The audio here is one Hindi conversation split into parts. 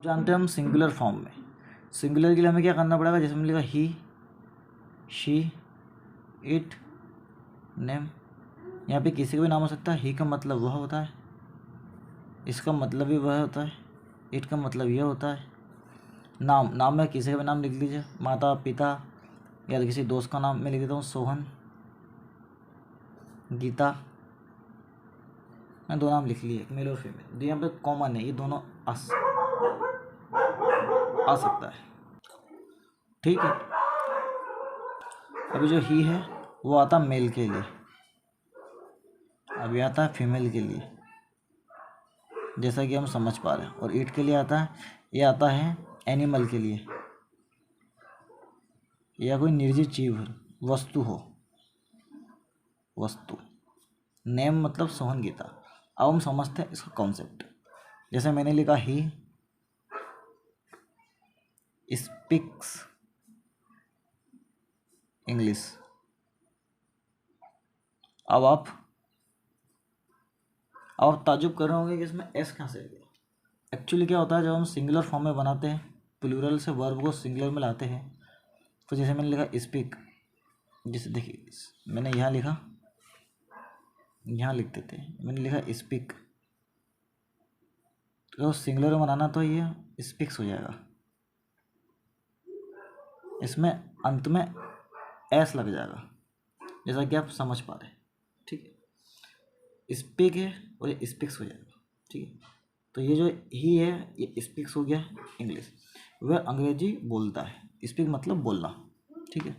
जानते हैं हम सिंगुलर फॉर्म में। सिंगुलर के लिए हमें क्या करना पड़ेगा, जैसे हमने लिखा ही, शी, इट, नेम। यहाँ पे किसी का भी नाम हो सकता है। ही का मतलब वह होता है, इसका मतलब भी वह होता है, इट का मतलब यह होता है। नाम में किसी का भी नाम लिख लीजिए, माता पिता या किसी दोस्त का नाम मैं लिख देता हूँ, सोहन, गीता। मैं दो नाम लिख लिए, मेल और फीमेल। तो यहाँ पे कॉमन है, ये दोनों आ सकता है। ठीक है। अभी जो ही है वो आता मेल के लिए, अभी आता है फीमेल के लिए, जैसा कि हम समझ पा रहे हैं। और इट के लिए आता है, ये आता है एनिमल के लिए, या कोई निर्जीव चीज वस्तु हो, वस्तु। नेम मतलब सोहन, गीता। अब हम समझते हैं इसका कॉन्सेप्ट। जैसे मैंने लिखा ही स्पीक्स इंग्लिश। अब आप ताजुब कर रहे होंगे कि इसमें एस कहाँ से आ गया। एक्चुअली क्या होता है, जब हम सिंगुलर फॉर्म में बनाते हैं, प्लूरल से वर्ब को सिंगुलर में लाते हैं, तो जैसे मैंने लिखा स्पीक, जैसे देखिए मैंने यहाँ लिखा, यहाँ लिख देते हैं, मैंने लिखा स्पीक, तो सिंगुलर में बनाना तो ये स्पीक्स हो जाएगा। इसमें अंत में एस लग जाएगा, जैसा कि आप समझ पा रहे हैं। ठीक है, स्पीक है और ये स्पीक्स हो जाएगा। ठीक है, तो ये जो ही है ये स्पीक्स हो गया इंग्लिश। वह अंग्रेजी बोलता है, स्पीक मतलब बोलना। ठीक है,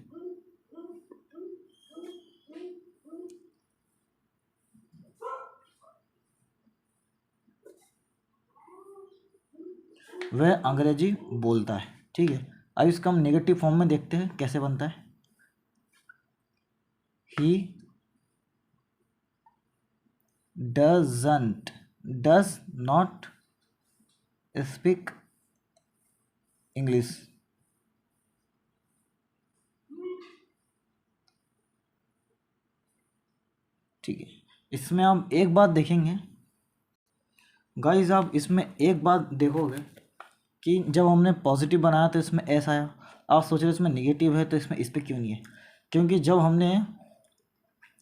वह अंग्रेजी बोलता है। ठीक है, अब इसका हम नेगेटिव फॉर्म में देखते हैं कैसे बनता है। He does not speak English. ठीक है, इसमें आप एक बात देखेंगे गाइस, आप इसमें एक बात देखोगे कि जब हमने पॉजिटिव बनाया तो इसमें एस आया। आप सोच रहे हो इसमें नेगेटिव है तो इसमें इस पर क्यों नहीं है, क्योंकि जब हमने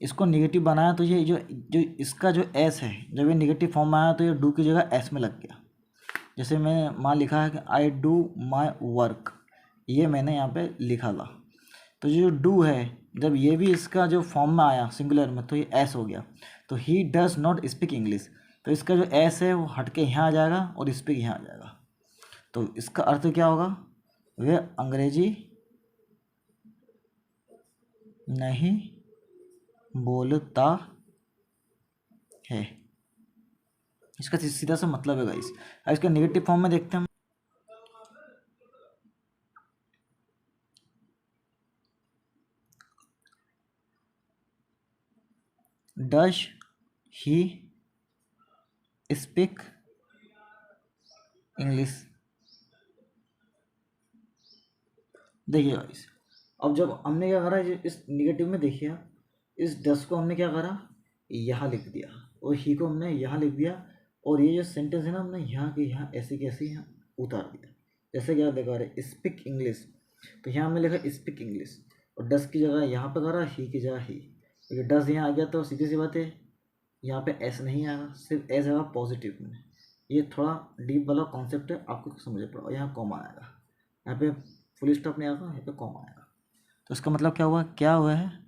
इसको नेगेटिव बनाया तो ये जो जो इसका जो एस है, जब ये नेगेटिव फॉर्म में आया तो ये डू की जगह एस में लग गया। जैसे मैंने मान लिखा है कि आई डू माई वर्क, ये मैंने यहाँ पे लिखा था, तो जो डू है जब ये भी इसका जो फॉर्म में आया सिंगुलर में तो ये एस हो गया। तो he does not speak English, तो इसका जो एस है वो हट के यहाँ आ जाएगा और स्पीक यहाँ आ जाएगा। तो इसका अर्थ क्या होगा, वह अंग्रेजी नहीं बोलता है। इसका सीधा सा मतलब है गाइस। अब इसका नेगेटिव फॉर्म में देखते हैं हम। Does he speak English. देखिए गाइस, अब जब हमने क्या करा, इस नेगेटिव में देखिए, इस डस को हमने क्या करा, यहाँ लिख दिया, और ही को हमने यहाँ लिख दिया, और ये जो सेंटेंस है ना हमने यहाँ के यहाँ ऐसे कैसे यहाँ उतार दिया। जैसे क्या देखा रहे स्पीक इंग्लिश, तो यहाँ हमने लिखा स्पीक इंग्लिश, और डस की जगह यहाँ पे करा, ही की जगह ही, क्योंकि डस यहाँ आ गया तो सीधी सी बात है यहाँ पे एस नहीं आएगा, सिर्फ एस आएगा पॉजिटिव में। ये थोड़ा डीप वाला कॉन्सेप्ट है, आपको समझ पड़ा। यहाँ कॉमा आएगा, यहाँ पे फुल स्टॉप नहीं आएगा, यहाँ पे कॉमा आएगा। तो इसका मतलब क्या हुआ है